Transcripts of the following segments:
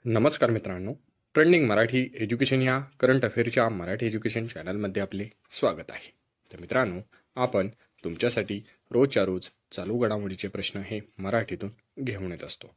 नमस्कार मित्रांनो, trending Marathi education या करंट अफेअरच्या मराठी एज्युकेशन चॅनलमध्ये आपले स्वागत आहे. तर मित्रांनो, आपण तुमच्यासाठी रोजच्या रोज चालू घडामोडीचे प्रश्न हे मराठीतून घेऊन येत असतो.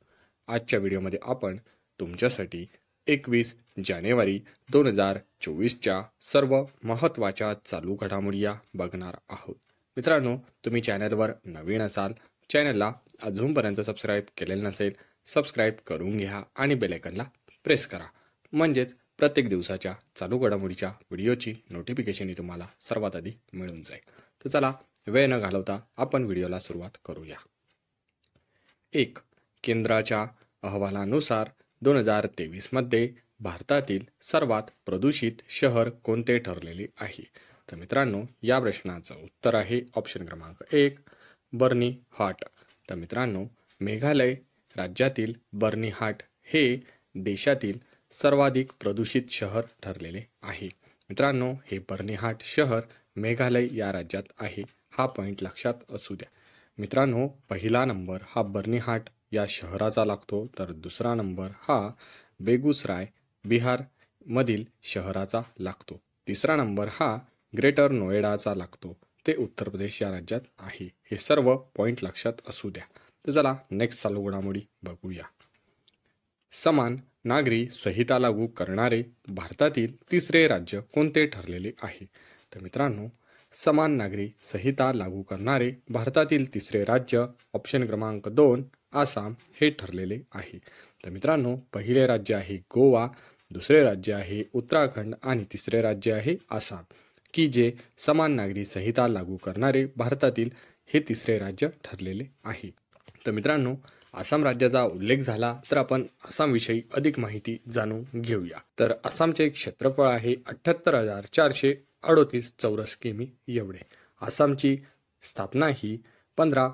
आजच्या व्हिडिओमध्ये आपण तुमच्यासाठी 21 जानेवारी 2024च्या सर्व महत्त्वाच्या चालू घडामोडी या बघणार आहोत. मित्रांनो, तुम्ही चॅनलवर नवीन असाल, चॅनलला अजूनपर्यंत सबस्क्राईब केलेलं नसेल, सबस्क्राईब करून घ्या आणि बेल आयकॉनला प्रेस करा. म्हणजेच प्रत्येक दिवसाच्या चालू घडामोडीच्या व्हिडिओची नोटिफिकेशन ही तुम्हाला सर्वात आधी मिळून जाईल. तर चला, वेळ न घालवता आपण व्हिडिओला सुरुवात करूया. 1. केंद्राच्या अहवालानुसार 2023 मध्ये भारतातील सर्वात प्रदूषित शहर कोणते ठरलेले आहे? तर मित्रांनो, या प्रश्नाचं उत्तर आहे ऑप्शन क्रमांक 1, बर्नीहाट. तर मित्रांनो, मेघालय राज्यातील बर्नीहाट हे देशातील सर्वाधिक प्रदूषित शहर ठरलेले आहे. मित्रांनो, हे बर्नीहाट शहर मेघालय या राज्यात आहे. हा पॉईंट लक्षात असू द्या. मित्रांनो, पहिला नंबर हा बर्नीहाट या शहराचा लागतो, तर दुसरा नंबर हा बेगुसराय बिहार मधील शहराचा लागतो. तिसरा नंबर हा ग्रेटर नोएडाचा लागतो, ते उत्तर प्रदेश या राज्यात आहे. हे सर्व पॉईंट लक्षात असू द्या. तर चला, नेक्स्ट चालू घडामोडी बघूया. समान नागरी संहिता लागू करणारे भारतातील तिसरे राज्य कोणते ठरलेले आहे? तर मित्रांनो, समान नागरी संहिता लागू करणारे भारतातील तिसरे राज्य ऑप्शन क्रमांक 2 आसाम हे ठरलेले आहे. तर मित्रांनो, पहिले राज्य आहे गोवा, दुसरे राज्य आहे उत्तराखंड आणि तिसरे राज्य आहे आसाम, की जे समान नागरी संहिता लागू करणारे भारतातील हे तिसरे राज्य ठरलेले आहे. तर मित्रांनो, आसाम राज्याचा उल्लेख झाला तर आपण आसामविषयी अधिक माहिती जाणून घेऊया. तर आसामचे क्षेत्रफळ आहे 78,438 चौरस किमी एवढे. आसामची स्थापना ही 15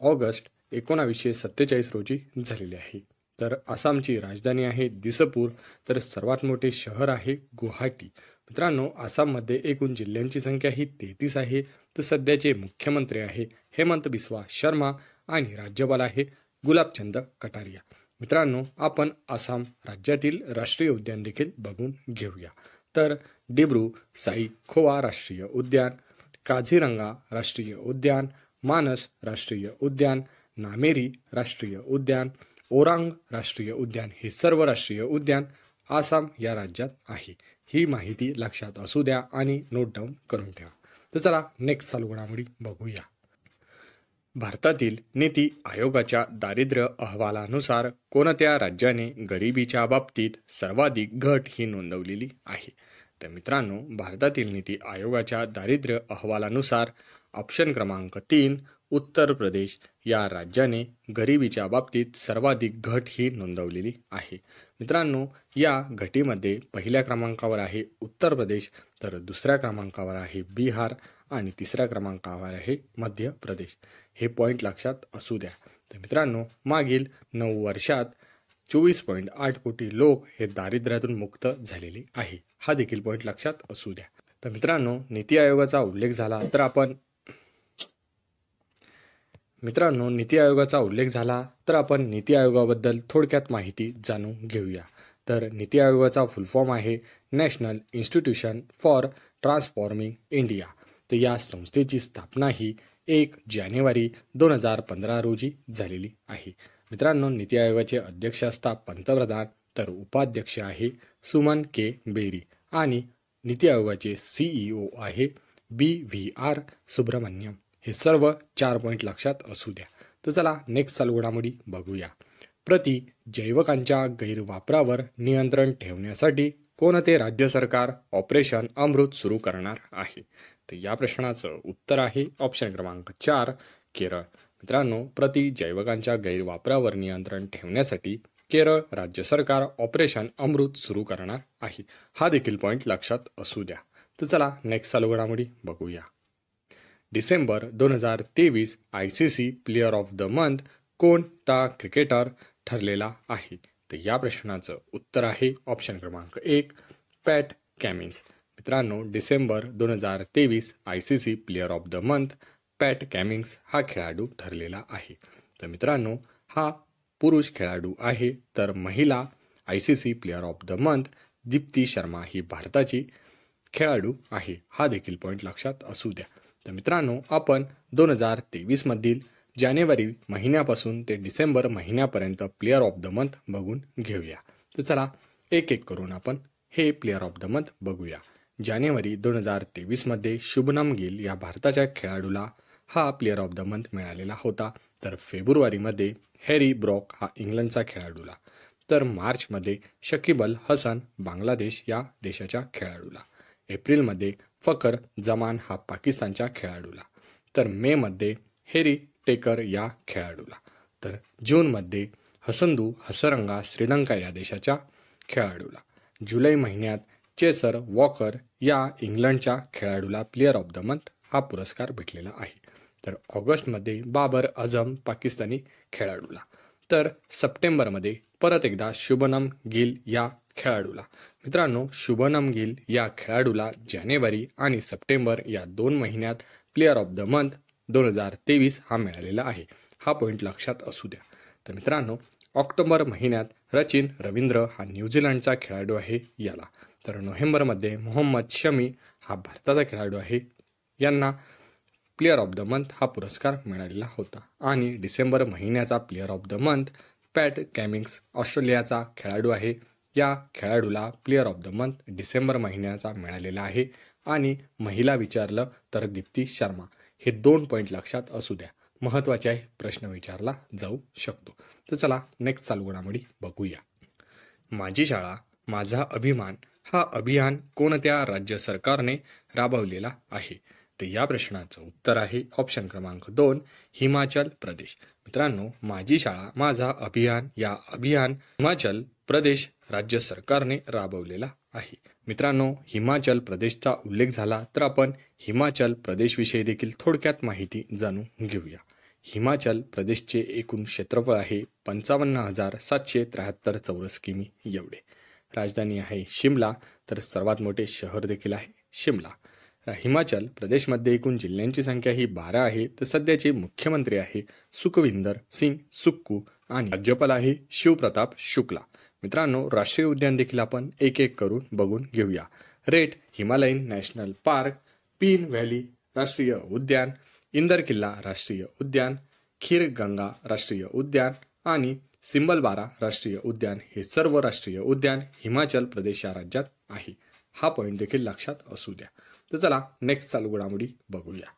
ऑगस्ट 1947 रोजी झालेली आहे. तर आसामची राजधानी आहे दिसपूर, तर सर्वात मोठे शहर आहे गुवाहाटी. मित्रांनो, आसाममध्ये एकूण जिल्ह्यांची संख्या ही 33 आहे. तर सध्याचे मुख्यमंत्री आहे हेमंत बिस्वा शर्मा आणि राज्यपाल आहे गुलाबचंद कटारिया. मित्रांनो, आपण आसाम राज्यातील राष्ट्रीय उद्यान देखील बघून घेऊया. तर डिब्रू साईखोवा राष्ट्रीय उद्यान, काझीरंगा राष्ट्रीय उद्यान, मानस राष्ट्रीय उद्यान, नामेरी राष्ट्रीय उद्यान, ओरांग राष्ट्रीय उद्यान हे सर्व राष्ट्रीय उद्यान आसाम या राज्यात आहे. ही माहिती लक्षात असू द्या आणि नोट डाऊन करून ठेवा. तर चला, नेक्स्ट चालू घडामोडी बघूया. भारतातील नीती आयोगाच्या दारिद्र्य अहवालानुसार कोणत्या राज्याने गरिबीच्या बाबतीत सर्वाधिक घट ही नोंदवलेली आहे? तर मित्रांनो, भारतातील नीती आयोगाच्या दारिद्र्य अहवालानुसार ऑप्शन क्रमांक 3 उत्तर प्रदेश या राज्याने गरिबीच्या बाबतीत सर्वाधिक घट ही नोंदवलेली आहे. मित्रांनो, या घटीमध्ये पहिल्या क्रमांकावर आहे उत्तर प्रदेश, तर दुसऱ्या क्रमांकावर आहे बिहार आणि तिसऱ्या क्रमांकावर आहे मध्य प्रदेश. हे पॉईंट लक्षात असू द्या. तर मित्रांनो, मागील 9 वर्षात 24.8 कोटी लोक हे दारिद्र्यातून मुक्त झालेले आहे. हा देखील पॉईंट लक्षात असू द्या. तर मित्रांनो, नीती आयोगाचा उल्लेख झाला तर आपण नीती आयोगाबद्दल थोडक्यात माहिती जाणून घेऊया. तर नीती आयोगाचा फुल फॉर्म आहे national institution for transforming India. तर या संस्थेची स्थापना ही 1 जानेवारी 2015 रोजी झालेली आहे. मित्रांनो, नीती आयोगाचे अध्यक्ष असतात पंतप्रधान, तर उपाध्यक्ष आहे सुमन के बेरी आणि नीती आयोगाचे CEO आहे BVR सुब्रमण्यम. हे सर्व 4 पॉईंट लक्षात असू द्या. तर चला, नेक्स्ट चालू घडामोडी बघूया. जैवकांच्या गैरवापरावर नियंत्रण ठेवण्यासाठी कोणते राज्य सरकार ऑपरेशन अमृत सुरू करणार आहे? तर या प्रश्नाचं उत्तर आहे ऑप्शन क्रमांक 4 केरळ. मित्रांनो, जैवकांच्या गैरवापरावर नियंत्रण ठेवण्यासाठी केरळ राज्य सरकार ऑपरेशन अमृत सुरू करणार आहे. हा देखील पॉईंट लक्षात असू द्या. तर चला, नेक्स्ट चालू घडामोडी बघूया. December 2023 ICC player of the month कोणता क्रिकेटर ठरलेला आहे? तर या प्रश्नाचं उत्तर आहे ऑप्शन क्रमांक 1 पॅट कॅमिन्स. मित्रांनो, December 2023 ICC player of the month Pat Cummins हा खेळाडू ठरलेला आहे. तर मित्रांनो, हा पुरुष खेळाडू आहे, तर महिला ICC player of the month Deepti Sharma ही भारताची खेळाडू आहे, हा देखील पॉईंट लक्षात असू द्या. तर मित्रांनो, आपण 2023 मधील जानेवारी महिन्यापासून ते डिसेंबर महिन्यापर्यंत प्लेअर ऑफ द मंथ बघून घेऊया. तर चला एक एक करून आपण हे प्लेअर ऑफ द मंथ बघूया. जानेवारी 2023 मध्ये शुभमन गिल या भारताच्या खेळाडूला हा प्लेअर ऑफ द मंथ मिळालेला होता. तर फेब्रुवारीमध्ये हॅरी ब्रॉक हा इंग्लंडचा खेळाडूला. तर मार्चमध्ये शकीब अल हसन बांगलादेश या देशाच्या खेळाडूला. एप्रिलमध्ये फकर जमान हा पाकिस्तानच्या खेळाडूला. तर मेमध्ये हॅरी टेकर या खेळाडूला. तर जूनमध्ये हसंदू हसरंगा श्रीलंका या देशाच्या खेळाडूला. जुलै महिन्यात चेसर वॉकर या इंग्लंडच्या खेळाडूला प्लेअर ऑफ द मंथ हा पुरस्कार भेटलेला आहे. तर ऑगस्टमध्ये बाबर आझम पाकिस्तानी खेळाडूला. तर सप्टेंबरमध्ये परत एकदा शुभमन गिल या खेळाडूला. मित्रांनो, शुभमन गिल या खेळाडूला जानेवारी आणि सप्टेंबर या 2 महिन्यात प्लेअर ऑफ द मंथ 2023 हा मिळालेला आहे, हा पॉईंट लक्षात असू द्या. तर मित्रांनो, ऑक्टोबर महिन्यात रचिन रवींद्र हा न्यूझीलंडचा खेळाडू आहे याला. तर नोव्हेंबरमध्ये मोहम्मद शमी हा भारताचा खेळाडू आहे, यांना प्लेअर ऑफ द मंथ हा पुरस्कार मिळालेला होता. आणि डिसेंबर महिन्याचा player of the month Pat कॅमिन्स ऑस्ट्रेलियाचा खेळाडू आहे, या खेळाडूला player of the month December महिन्याचा मिळालेला आहे. आणि महिला विचारलं तर दीप्ती शर्मा. हे 2 पॉईंट लक्षात असू द्या, महत्त्वाचे आहे, प्रश्न विचारला जाऊ शकतो. तर चला नेक्स्ट चालू घडामोडी बघूया. माझी शाळा माझा अभिमान हा अभियान कोणत्या राज्य सरकारने राबवलेला आहे? तर या प्रश्नाचं उत्तर आहे ऑप्शन क्रमांक 2, हिमाचल प्रदेश. मित्रांनो, माझी शाळा माझा अभियान या अभियान हिमाचल प्रदेश राज्य सरकारने राबवलेला आहे. मित्रांनो, हिमाचल प्रदेशचा उल्लेख झाला तर आपण हिमाचल प्रदेशविषयी देखील थोडक्यात माहिती जाणून घेऊया. हिमाचल प्रदेशचे एकूण क्षेत्रफळ आहे 55,773 चौरस किमी एवढे. राजधानी आहे शिमला, तर सर्वात मोठे शहर देखील आहे शिमला. हिमाचल प्रदेशमध्ये एकूण जिल्ह्यांची संख्या ही 12 आहे. तर सध्याचे मुख्यमंत्री आहे सुखविंदर सिंग सुक्खू आणि राज्यपाल आहे शिवप्रताप शुक्ला. मित्रांनो, राष्ट्रीय उद्यान देखील आपण एक एक करून बघून घेऊया. Red Himalayan national park, pin valley राष्ट्रीय उद्यान, इंदर किल्ला राष्ट्रीय उद्यान, खीर गंगा राष्ट्रीय उद्यान आणि सिंबलबारा राष्ट्रीय उद्यान हे सर्व राष्ट्रीय उद्यान हिमाचल प्रदेश या राज्यात आहे, हा पॉईंट देखील लक्षात असू द्या. तर चला नेक्स्ट चालू घडामोडी बघूया.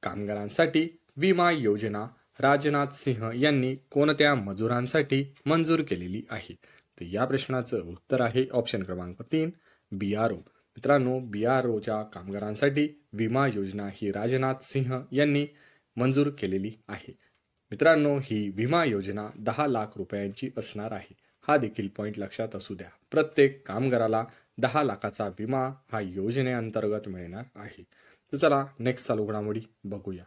कामगारांसाठी विमा योजना राजनाथ सिंह यांनी कोणत्या मजुरांसाठी मंजूर केलेली आहे? तर या प्रश्नाचं उत्तर आहे ऑप्शन क्रमांक 3, BRO. मित्रांनो, BROच्या कामगारांसाठी विमा योजना ही राजनाथ सिंह यांनी मंजूर केलेली आहे. मित्रांनो, ही विमा योजना 10 लाख रुपयांची असणार आहे, हा देखील पॉईंट लक्षात असू द्या. प्रत्येक कामगाराला 10 लाखाचा विमा हा योजनेअंतर्गत मिळणार आहे. तर चला नेक्स्ट चालू घडामोडी बघूया.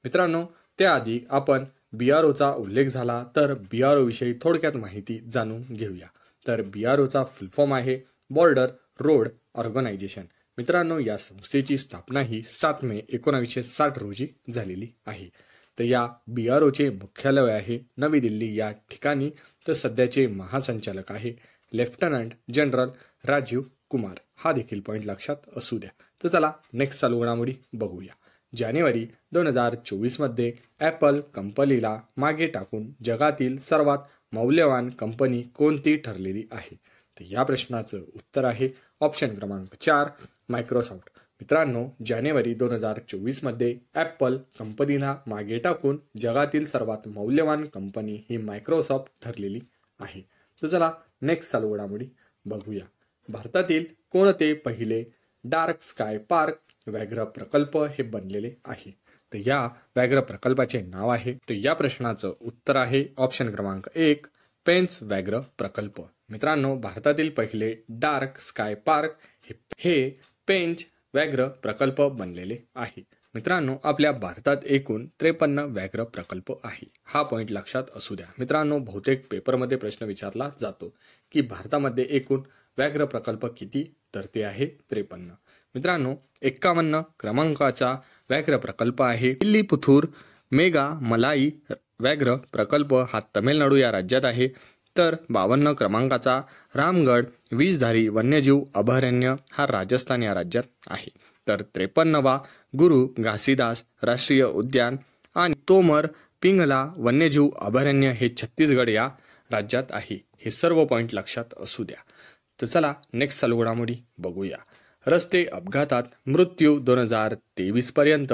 मित्रांनो, त्याआधी आपण BROचा उल्लेख झाला तर BRO विषयी थोडक्यात माहिती जाणून घेऊया. तर BROचा फुल फॉर्म आहे बॉर्डर रोड ऑर्गनायझेशन. मित्रांनो, या संस्थेची स्थापना ही 7 मे 1960 रोजी झालेली आहे. तर या BROचे मुख्यालय आहे नवी दिल्ली या ठिकाणी. तर सध्याचे महासंचालक आहे लेफ्टनंट जनरल राजीव कुमार, हा देखील पॉईंट लक्षात असू द्या. तर चला नेक्स्ट चालू घडामोडी बघूया. जानेवारी 2024 मध्ये ॲपल कंपनीला मागे टाकून जगातील सर्वात मौल्यवान कंपनी कोणती ठरलेली आहे? तर या प्रश्नाचं उत्तर आहे ऑप्शन क्रमांक 4, मायक्रोसॉफ्ट. मित्रांनो, जानेवारी 2024 मध्ये ॲपल कंपनीला मागे टाकून जगातील सर्वात मौल्यवान कंपनी ही मायक्रोसॉफ्ट ठरलेली आहे. तर चला नेक्स्ट चालू घडामोडी बघूया. भारतातील कोणते पहिले डार्क स्काय पार्क व्याघ्र प्रकल्प हे बनलेले आहे? तर या व्याघ्र प्रकल्पाचे नाव आहे. तर या प्रश्नाचं उत्तर आहे ऑप्शन क्रमांक 1, पेंच व्याघ्र प्रकल्प. मित्रांनो, भारतातील पहिले डार्क स्काय पार्क हे पेंच व्याघ्र प्रकल्प बनलेले आहे. मित्रांनो, आपल्या भारतात एकूण 53 व्याघ्र प्रकल्प आहे, हा पॉईंट लक्षात असू द्या. मित्रांनो, बहुतेक पेपरमध्ये प्रश्न विचारला जातो की भारतामध्ये एकूण व्याघ्र प्रकल्प किती? तर ते आहे 53. मित्रांनो, 51 क्रमांकाचा व्याघ्र प्रकल्प आहे विल्लीपुथूर मेगा मलाई व्याघ्र प्रकल्प, हा तमिळनाडू या राज्यात आहे. तर 52 क्रमांकाचा रामगड विषधारी वन्यजीव अभयारण्य हा राजस्थान या राज्यात आहे. तर 53वा गुरु घासीदास राष्ट्रीय उद्यान आणि तोमर पिंगला वन्यजीव अभयारण्य हे छत्तीसगड या राज्यात आहे. हे सर्व पॉईंट लक्षात असू द्या. तर चला नेक्स्ट चालू घडामोडी बघूया. रस्ते अपघातात मृत्यू 2023 पर्यंत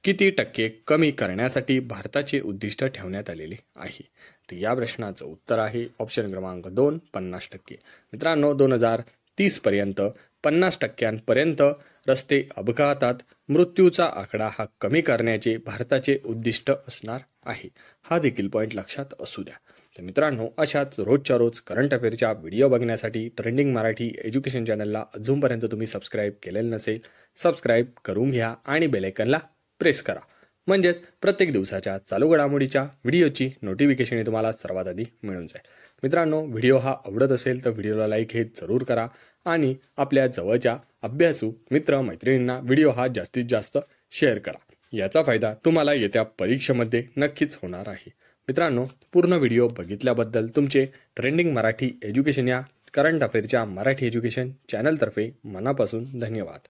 किती टक्के कमी करण्यासाठी भारताचे उद्दिष्ट ठेवण्यात आलेले आहे. तर या प्रश्नाचं उत्तर आहे ऑप्शन क्रमांक 2 50%. मित्रांनो 2030 पर्यंत 50% रस्ते अपघातात मृत्यूचा आकडा हा कमी करण्याचे भारताचे उद्दिष्ट असणार आहे. हा देखील पॉईंट लक्षात असू द्या. तर मित्रांनो अशाच रोजच्या रोज करंट अफेअरच्या व्हिडिओ बघण्यासाठी ट्रेंडिंग मराठी एज्युकेशन चॅनलला अजूनपर्यंत तुम्ही सबस्क्राईब केलेलं नसेल, सबस्क्राईब करून घ्या आणि बेल आयकनला प्रेस करा. म्हणजेच प्रत्येक दिवसाच्या चालू घडामोडीच्या व्हिडिओची नोटिफिकेशन तुम्हाला सर्वात आधी मिळून जाईल. मित्रांनो व्हिडिओ हा आवडत असेल तर व्हिडिओला लाईक हे जरूर करा आणि आपल्या जवळच्या अभ्यासू मित्र मैत्रिणींना व्हिडिओ हा जास्तीत जास्त शेअर करा. याचा फायदा तुम्हाला येत्या परीक्षेमध्ये नक्कीच होणार आहे. मित्रांनो पूर्ण व्हिडिओ बघितल्याबद्दल तुमचे ट्रेंडिंग मराठी एज्युकेशन या करंट अफेअरच्या मराठी एज्युकेशन चॅनलतर्फे मनापासून धन्यवाद.